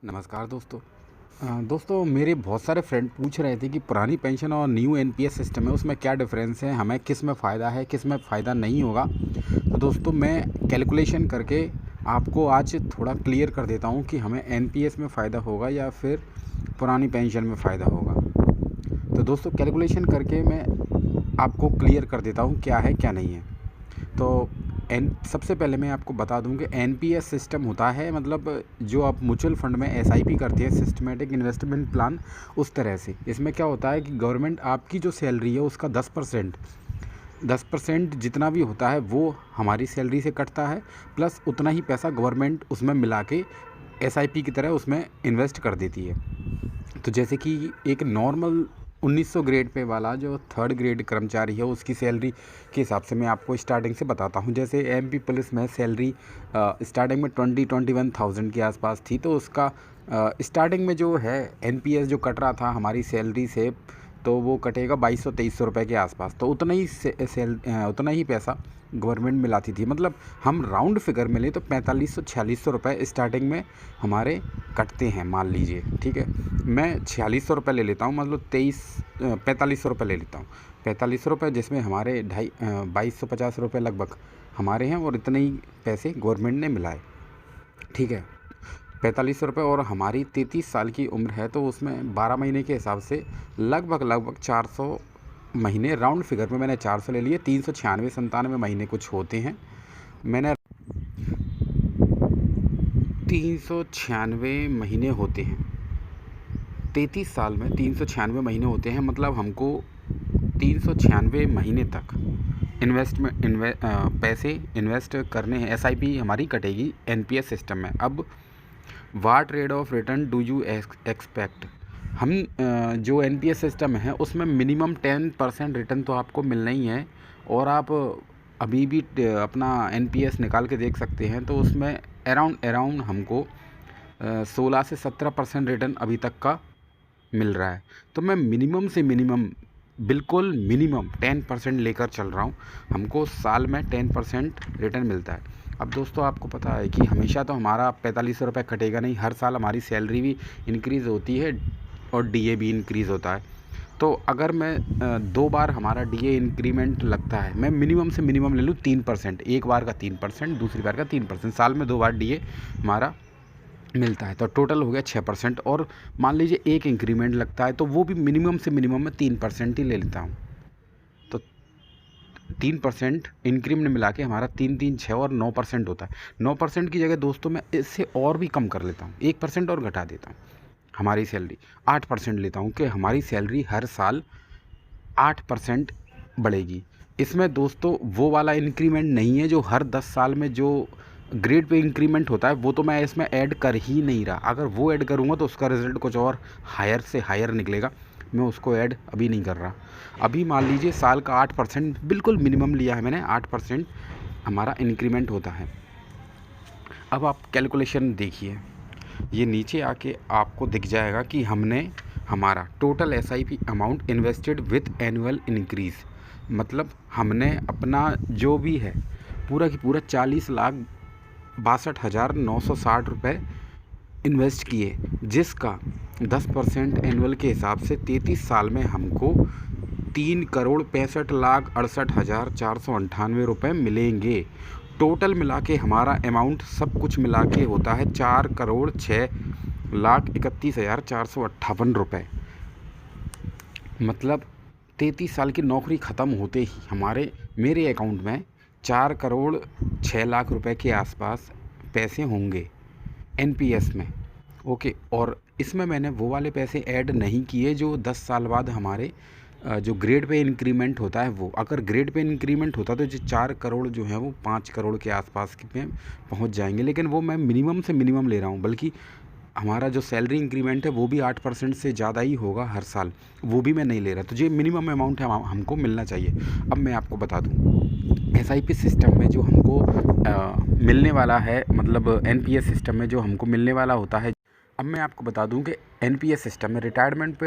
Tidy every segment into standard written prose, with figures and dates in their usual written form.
नमस्कार दोस्तों। दोस्तों मेरे बहुत सारे फ्रेंड पूछ रहे थे कि पुरानी पेंशन और न्यू एनपीएस सिस्टम है उसमें क्या डिफरेंस है, हमें किस में फ़ायदा है किस में फ़ायदा नहीं होगा। तो दोस्तों मैं कैलकुलेशन करके आपको आज थोड़ा क्लियर कर देता हूँ कि हमें एनपीएस में फ़ायदा होगा या फिर पुरानी पेंशन में फ़ायदा होगा। तो दोस्तों कैलकुलेशन करके मैं आपको क्लियर कर देता हूँ क्या है क्या नहीं है। तो सबसे पहले मैं आपको बता दूं कि एनपीएस सिस्टम होता है, मतलब जो आप म्यूचुअल फंड में एसआईपी करते हैं, सिस्टमेटिक इन्वेस्टमेंट प्लान, उस तरह से। इसमें क्या होता है कि गवर्नमेंट आपकी जो सैलरी है उसका 10% जितना भी होता है वो हमारी सैलरी से कटता है, प्लस उतना ही पैसा गवर्नमेंट उसमें मिला के एसआईपी की तरह उसमें इन्वेस्ट कर देती है। तो जैसे कि एक नॉर्मल 1900 ग्रेड पे वाला जो थर्ड ग्रेड कर्मचारी है उसकी सैलरी के हिसाब से मैं आपको स्टार्टिंग से बताता हूँ। जैसे एमपी पुलिस में सैलरी स्टार्टिंग में 21,000 के आसपास थी, तो उसका स्टार्टिंग में जो है एनपीएस जो कट रहा था हमारी सैलरी से, तो वो कटेगा 2200-2300 रुपये के आसपास। तो उतना ही पैसा गवर्नमेंट मिलाती थी। मतलब हम राउंड फिगर में लें तो 4500-4600 रुपये स्टार्टिंग में हमारे कटते हैं, मान लीजिए। ठीक है, मैं 4600 रुपये ले लेता हूँ, मतलब 4500 रुपये ले लेता हूँ। 4500 रुपये जिसमें हमारे 2250 रुपये लगभग हमारे हैं, और इतने ही पैसे गवर्नमेंट ने मिलाए। ठीक है, 4500 रुपये, और हमारी 33 साल की उम्र है, तो उसमें 12 महीने के हिसाब से लगभग 400 महीने, राउंड फिगर में मैंने 400 ले लिए। 396-97 महीने कुछ होते हैं, मैंने 396 महीने होते हैं। 33 साल में 396 महीने होते हैं, मतलब हमको 396 महीने तक पैसे इन्वेस्ट करने हैं। एसआईपी हमारी कटेगी एनपीएस सिस्टम में। अब what rate of return do you expect, हम जो एनपीएस सिस्टम है उसमें मिनिमम 10% रिटर्न तो आपको मिलना ही है। और आप अभी भी अपना एनपीएस निकाल के देख सकते हैं, तो उसमें अराउंड हमको 16 से 17% रिटर्न अभी तक का मिल रहा है। तो मैं मिनिमम से मिनिमम, बिल्कुल मिनिमम 10% लेकर चल रहा हूँ। हमको साल में 10% रिटर्न मिलता है। अब दोस्तों आपको पता है कि हमेशा तो हमारा 4500 रुपये कटेगा नहीं, हर साल हमारी सैलरी भी इंक्रीज़ होती है और डीए भी इंक्रीज़ होता है। तो अगर मैं 2 बार हमारा डीए इंक्रीमेंट लगता है, मैं मिनिमम से मिनिमम ले लूँ 3%, एक बार का 3%, दूसरी बार का 3%, साल में 2 बार डीए हमारा मिलता है, तो टोटल हो गया 6%। और मान लीजिए एक इंक्रीमेंट लगता है, तो वो भी मिनिमम से मिनिमम मैं 3% ही ले लेता हूँ। तो 3% इंक्रीमेंट मिला के हमारा 3-3-6 और 9% होता है। 9% की जगह दोस्तों मैं इससे और भी कम कर लेता हूँ, 1% और घटा देता हूँ। हमारी सैलरी 8% लेता हूँ कि हमारी सैलरी हर साल 8% बढ़ेगी। इसमें दोस्तों वो वाला इंक्रीमेंट नहीं है जो हर 10 साल में जो ग्रेड पे इंक्रीमेंट होता है, वो तो मैं इसमें ऐड कर ही नहीं रहा। अगर वो ऐड करूँगा तो उसका रिज़ल्ट कुछ और हायर से हायर निकलेगा, मैं उसको ऐड अभी नहीं कर रहा। अभी मान लीजिए साल का 8% बिल्कुल मिनिमम लिया है मैंने, 8% हमारा इंक्रीमेंट होता है। अब आप कैलकुलेशन देखिए, ये नीचे आके आपको दिख जाएगा कि हमने हमारा total SIP amount invested with annual increase, मतलब हमने अपना जो भी है पूरा की पूरा 40,62,960 रुपये इन्वेस्ट किए, जिसका 10% एनुअल के हिसाब से 33 साल में हमको 3,65,68,498 रुपये मिलेंगे। टोटल मिला के हमारा अमाउंट सब कुछ मिला के होता है 4,06,31,458 रुपये। मतलब 33 साल की नौकरी ख़त्म होते ही मेरे अकाउंट में 4,06,00,000 रुपये के आसपास पैसे होंगे एनपीएस में। ओके, और इसमें मैंने वो वाले पैसे ऐड नहीं किए जो 10 साल बाद हमारे जो ग्रेड पे इंक्रीमेंट होता है वो। अगर ग्रेड पे इंक्रीमेंट होता तो जो 4 करोड़ जो है वो 5 करोड़ के आसपास में पहुंच जाएंगे, लेकिन वो मैं मिनिमम से मिनिमम ले रहा हूं। बल्कि हमारा जो सैलरी इंक्रीमेंट है वो भी 8% से ज़्यादा ही होगा हर साल, वो भी मैं नहीं ले रहा। तो ये मिनिमम अमाउंट है हमको मिलना चाहिए। अब मैं आपको बता दूँ, एसआईपी सिस्टम में जो हमको मिलने वाला है, मतलब एनपीएस सिस्टम में जो हमको मिलने वाला होता है। अब मैं आपको बता दूं कि एनपीएस सिस्टम में रिटायरमेंट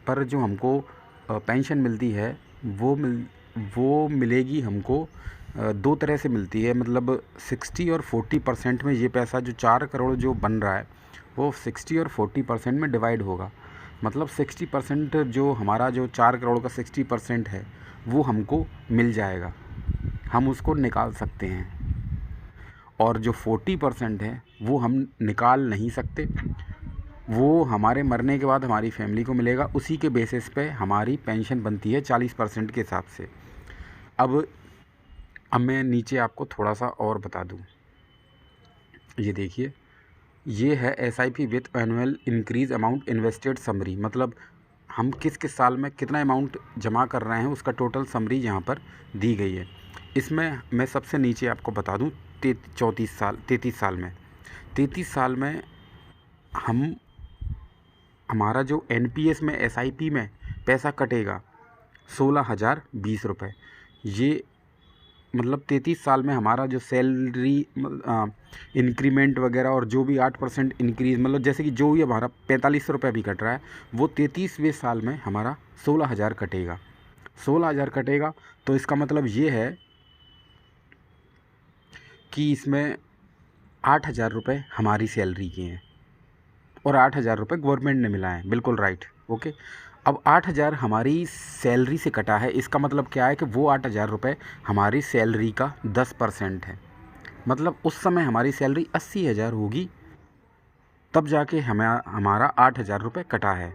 पर जो हमको पेंशन मिलती है वो मिलेगी हमको 2 तरह से मिलती है। मतलब 60 और 40% में ये पैसा जो 4 करोड़ जो बन रहा है वो 60 और 40% में डिवाइड होगा। मतलब 60% जो हमारा जो 4 करोड़ का 60% है वो हमको मिल जाएगा, हम उसको निकाल सकते हैं। और जो 40% है वो हम निकाल नहीं सकते, वो हमारे मरने के बाद हमारी फैमिली को मिलेगा। उसी के बेसिस पे हमारी पेंशन बनती है 40% के हिसाब से। अब मैं नीचे आपको थोड़ा सा और बता दूं। ये देखिए, ये है SIP with annual increase amount invested summary. मतलब हम किस किस साल में कितना अमाउंट जमा कर रहे हैं उसका टोटल समरी यहाँ पर दी गई है। इसमें मैं सबसे नीचे आपको बता दूं 33 साल में हमारा जो NPS में SIP में पैसा कटेगा 16,020 रुपये। ये मतलब 33 साल में हमारा जो सैलरी इंक्रीमेंट वगैरह और जो भी 8% इंक्रीज़, मतलब जैसे कि जो भी हमारा 4500 रुपये भी कट रहा है वो 33वें साल में हमारा 16,000 कटेगा। 16,000 कटेगा तो इसका मतलब ये है कि इसमें 8,000 रुपये हमारी सैलरी के हैं और 8,000 रुपये गवर्नमेंट ने मिला है। बिल्कुल राइट, ओके। अब 8,000 हमारी सैलरी से कटा है, इसका मतलब क्या है कि वो 8,000 रुपये हमारी सैलरी का 10% है। मतलब उस समय हमारी सैलरी 80,000 होगी, तब जाके हमारा 8,000 रुपये कटा है।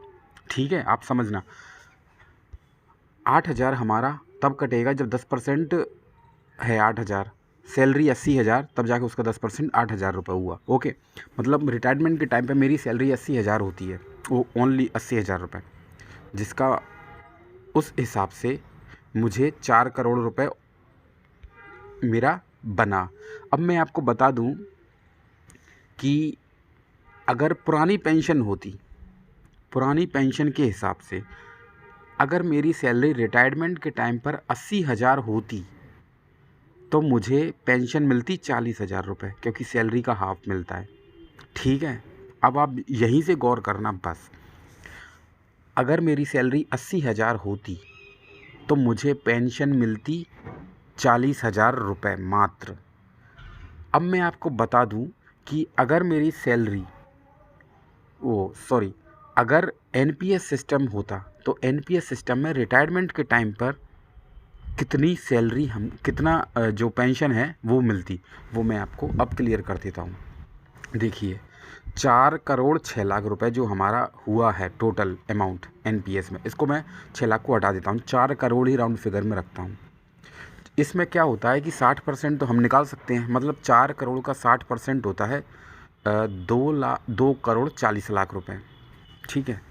ठीक है, आप समझना, 8,000 हमारा तब कटेगा जब 10% है 8,000, सैलरी 80,000, तब जाके उसका 10% 8,000 रुपये हुआ। ओके, मतलब रिटायरमेंट के टाइम पे मेरी सैलरी 80,000 होती है, वो ओनली 80,000 रुपये, जिसका उस हिसाब से मुझे 4 करोड़ रुपए मेरा बना। अब मैं आपको बता दूं कि अगर पुरानी पेंशन होती, पुरानी पेंशन के हिसाब से अगर मेरी सैलरी रिटायरमेंट के टाइम पर 80,000 होती तो मुझे पेंशन मिलती 40,000 रुपये, क्योंकि सैलरी का हाफ मिलता है। ठीक है, अब आप यहीं से गौर करना बस। अगर मेरी सैलरी 80,000 होती तो मुझे पेंशन मिलती 40,000 रुपये मात्र। अब मैं आपको बता दूं कि अगर मेरी सैलरी अगर NPS सिस्टम होता तो NPS सिस्टम में रिटायरमेंट के टाइम पर कितनी सैलरी कितना जो पेंशन है वो मिलती, वो मैं आपको अब क्लियर कर देता हूँ। देखिए, 4 करोड़ 6 लाख रुपए जो हमारा हुआ है टोटल अमाउंट NPS में, इसको मैं 6 लाख को हटा देता हूँ, 4 करोड़ ही राउंड फिगर में रखता हूँ। इसमें क्या होता है कि 60% तो हम निकाल सकते हैं, मतलब 4 करोड़ का 60% होता है 2 करोड़ 40 लाख रुपए। ठीक है,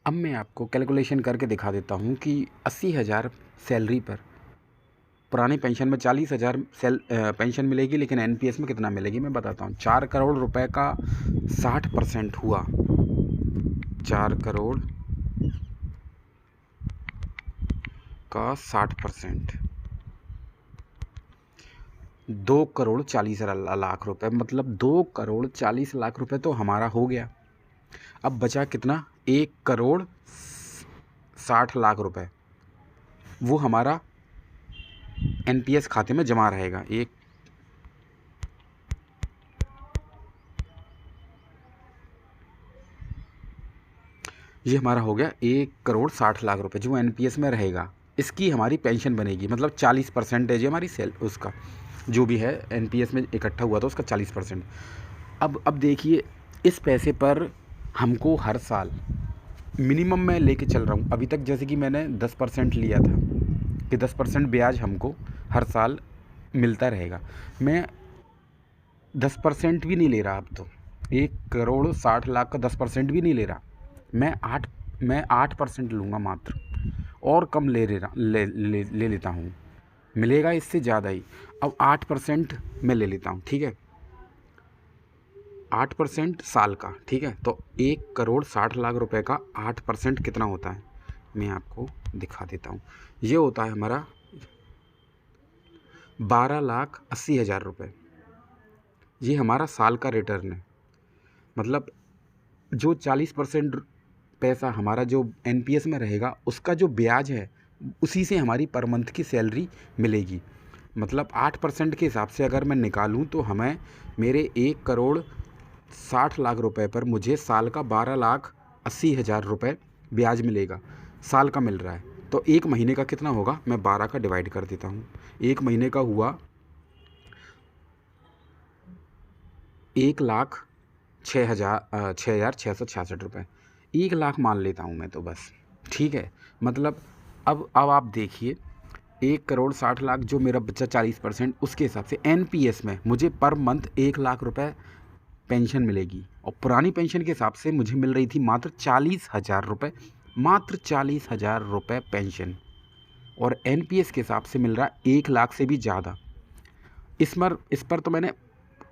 अब मैं आपको कैलकुलेशन करके दिखा देता हूँ कि 80,000 सैलरी पर पुरानी पेंशन में 40,000 पेंशन मिलेगी, लेकिन NPS में कितना मिलेगी मैं बताता हूँ। 4 करोड़ रुपए का 60% हुआ, 4 करोड़ का 60%, 2 करोड़ 40 लाख रुपए, मतलब 2 करोड़ 40 लाख रुपए तो हमारा हो गया। अब बचा कितना, 1 करोड़ 60 लाख रुपए, वो हमारा NPS खाते में जमा रहेगा। ये हमारा हो गया 1 करोड़ 60 लाख रुपए जो NPS में रहेगा, इसकी हमारी पेंशन बनेगी। मतलब 40% है हमारी उसका जो भी है NPS में इकट्ठा हुआ था उसका 40%। अब देखिए, इस पैसे पर हमको हर साल मिनिमम मैं लेके चल रहा हूँ अभी तक, जैसे कि मैंने 10% लिया था कि 10% ब्याज हमको हर साल मिलता रहेगा। मैं 10% भी नहीं ले रहा, अब तो 1 करोड़ 60 लाख का 10% भी नहीं ले रहा, मैं 8% लूँगा मात्र, और कम ले लेता हूँ, मिलेगा इससे ज़्यादा ही। अब 8% मैं ले लेता हूँ, ठीक है, 8% साल का, ठीक है। तो 1 करोड़ 60 लाख रुपए का 8% कितना होता है मैं आपको दिखा देता हूँ। ये होता है हमारा 12,80,000 रुपये। ये हमारा साल का रिटर्न है। मतलब जो 40% पैसा हमारा जो NPS में रहेगा उसका जो ब्याज है उसी से हमारी पर मंथ की सैलरी मिलेगी। मतलब 8% के हिसाब से अगर मैं निकालूं तो हमें मेरे 1 करोड़ 60 लाख रुपए पर मुझे साल का 12,80,000 रुपये ब्याज मिलेगा, साल का मिल रहा है। तो एक महीने का कितना होगा, मैं 12 का डिवाइड कर देता हूँ। एक महीने का हुआ 1,06,666 रुपये। 1 लाख मान लेता हूँ मैं तो बस, ठीक है। मतलब अब आप देखिए, 1,60,00,000 जो मेरा बच्चा 40%, उसके हिसाब से एनपीएस में मुझे पर मंथ 1 लाख रुपए पेंशन मिलेगी, और पुरानी पेंशन के हिसाब से मुझे मिल रही थी मात्र 40,000 रुपये, मात्र 40,000 रुपये पेंशन, और एनपीएस के हिसाब से मिल रहा है 1 लाख से भी ज़्यादा। इस पर तो मैंने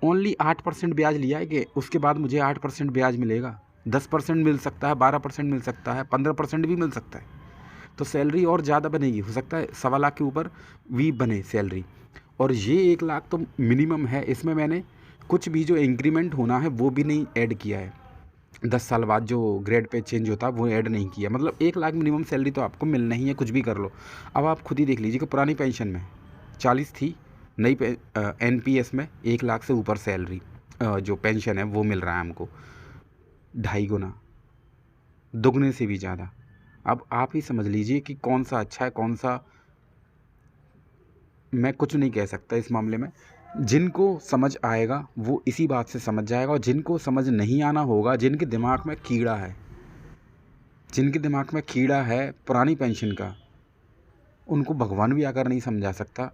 ओनली 8% ब्याज लिया है कि उसके बाद मुझे 8% ब्याज मिलेगा। 10% मिल सकता है, 12% मिल सकता है, 15% भी मिल सकता है। तो सैलरी और ज़्यादा बनेगी, हो सकता है 1.25 लाख के ऊपर भी बने सैलरी। और ये 1 लाख तो मिनिमम है, इसमें मैंने कुछ भी जो इंक्रीमेंट होना है वो भी नहीं ऐड किया है। 10 साल बाद जो ग्रेड पे चेंज होता है वो ऐड नहीं किया। मतलब 1 लाख मिनिमम सैलरी तो आपको मिलना ही है, कुछ भी कर लो। अब आप खुद ही देख लीजिए कि पुरानी पेंशन में 40 थी, नई एनपीएस में 1 लाख से ऊपर सैलरी जो पेंशन है वो मिल रहा है हमको 2.5 गुना, दुगने से भी ज़्यादा। अब आप ही समझ लीजिए कि कौन सा अच्छा है, कौन सा, मैं कुछ नहीं कह सकता इस मामले में। जिनको समझ आएगा वो इसी बात से समझ जाएगा, और जिनको समझ नहीं आना होगा, जिनके दिमाग में कीड़ा है, जिनके दिमाग में कीड़ा है पुरानी पेंशन का, उनको भगवान भी आकर नहीं समझा सकता।